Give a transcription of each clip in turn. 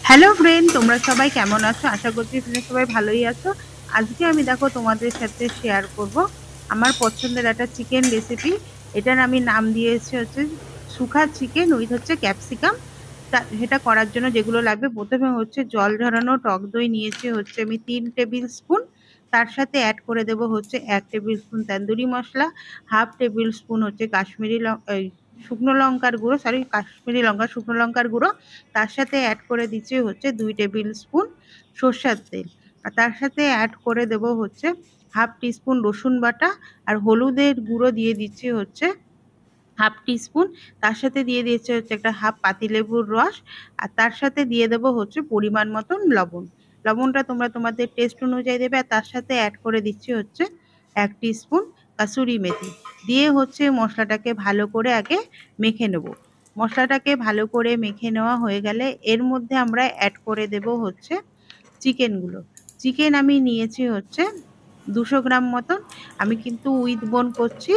Hello friend, তোমরা সবাই কেমন আছো? আশা করছি তোমরা সবাই ভালোই আছো। আজকে আমি দেখো তোমাদের সাথে শেয়ার করব আমার পছন্দের একটা চিকেন রেসিপি। এটার আমি নাম দিয়েছি হচ্ছে সুখা চিকেন উইথ হচ্ছে ক্যাপসিকাম। সেটা করার জন্য যেগুলো লাগবে, প্রথমে হচ্ছে জল ঝরানো টক দই নিয়েছি হচ্ছে আমি 3 টেবিল স্পুন। তার সাথে অ্যাড করে দেব হচ্ছে 1 টেবিল স্পুন তান্দুরি মশলা, হাফ টেবিল স্পুন হচ্ছে শুকনো লঙ্কার গুঁড়ো, কাশ্মীরি লঙ্কা শুকনো লঙ্কার গুঁড়ো। তার সাথে অ্যাড করে দিচ্ছি হচ্ছে 2 টেবিল স্পুন সর্ষের তেল। আর তার সাথে অ্যাড করে দেব হচ্ছে হাফ টিস্পুন রসুন বাটা। আর হলুদের গুঁড়ো দিয়ে দিচ্ছি হচ্ছে হাফ টিস্পুন। তার সাথে দিয়ে দিয়েছে হচ্ছে একটা হাফ পাতিলেবুর রস। আর তার সাথে দিয়ে দেবো হচ্ছে পরিমাণ মতন লবণ। লবণটা তোমরা তোমাদের টেস্ট অনুযায়ী দেবে। আর তার সাথে অ্যাড করে দিচ্ছি হচ্ছে 1 টিস্পুন কাসুরি মেথি। দিয়ে হচ্ছে মশলাটাকে ভালো করে আগে মেখে নেব। মশলাটাকে ভালো করে মেখে নেওয়া হয়ে গেলে এর মধ্যে আমরা অ্যাড করে দেব হচ্ছে চিকেনগুলো। চিকেন আমি নিয়েছি হচ্ছে 200 গ্রাম মতন। আমি কিন্তু উইথ বোন করছি।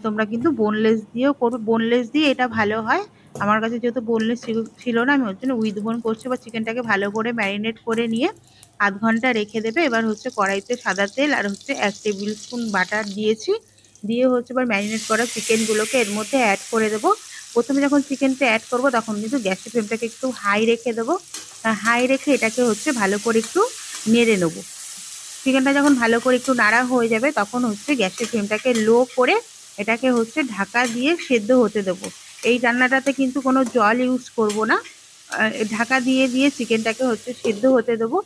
তোমরা কিন্তু বোনলেস দিয়েও করবে, বোনলেস দিয়ে এটা ভালো হয়। আমার কাছে যেহেতু বোনলেস ছিল না, আমি ওর জন্য উইথ বোন করছি। বা চিকেনটাকে ভালো করে ম্যারিনেট করে নিয়ে আধ ঘন্টা রেখে দেবে। এবার হচ্ছে কড়াইতে সাদা তেল আর হচ্ছে 1 টেবিল স্পুন বাটার দিয়েছি। দিয়ে হচ্ছে এবার ম্যারিনেট করা চিকেনগুলোকে এর মধ্যে অ্যাড করে দেবো। প্রথমে যখন চিকেনটা অ্যাড করবো তখন কিন্তু গ্যাসের ফ্লেমটাকে একটু হাই রেখে দেবো। হাই রেখে এটাকে হচ্ছে ভালো করে একটু নেড়ে নেবো। চিকেনটা যখন ভালো করে একটু নাড়া হয়ে যাবে তখন হচ্ছে গ্যাসের ফ্লেমটাকে লো করে এটাকে হচ্ছে ঢাকা দিয়ে সেদ্ধ হতে দেবো। এই রান্নাটাতে কিন্তু কোনো জল ইউজ করব না। ঢাকা দিয়ে দিয়ে চিকেনটাকে হচ্ছে সেদ্ধ হতে দেবো।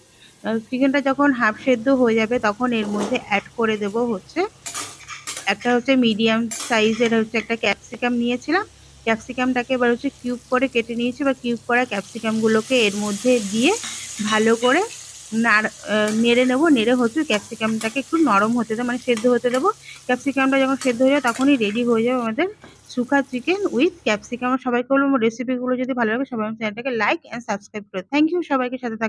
চিকেনটা যখন হাফ সেদ্ধ হয়ে যাবে তখন এর মধ্যে অ্যাড করে দেবো হচ্ছে একটা হচ্ছে মিডিয়াম সাইজের হচ্ছে একটা ক্যাপসিকাম নিয়েছিলাম। ক্যাপসিকামটাকে এবার হচ্ছে কিউব করে কেটে নিয়েছি। বা কিউব করা ক্যাপসিকামগুলোকে এর মধ্যে দিয়ে ভালো করে নেড়ে নেবো। নেড়ে হচ্ছে ক্যাপসিকামটাকে একটু নরম হতে দেবো, মানে সেদ্ধ হতে দেবো। ক্যাপসিকামটা যখন সেদ্ধ হয়ে যাবে তখনই রেডি হয়ে যাবে আমাদের সুখা চিকেন উইথ ক্যাপসিকাম। সবাইকে বলবো রেসিপিগুলো যদি ভালো লাগে সবাই আমার চ্যানেলটাকে লাইক অ্যান্ড সাবস্ক্রাইব করে। থ্যাংক ইউ সবাইকে সাথে থাকা।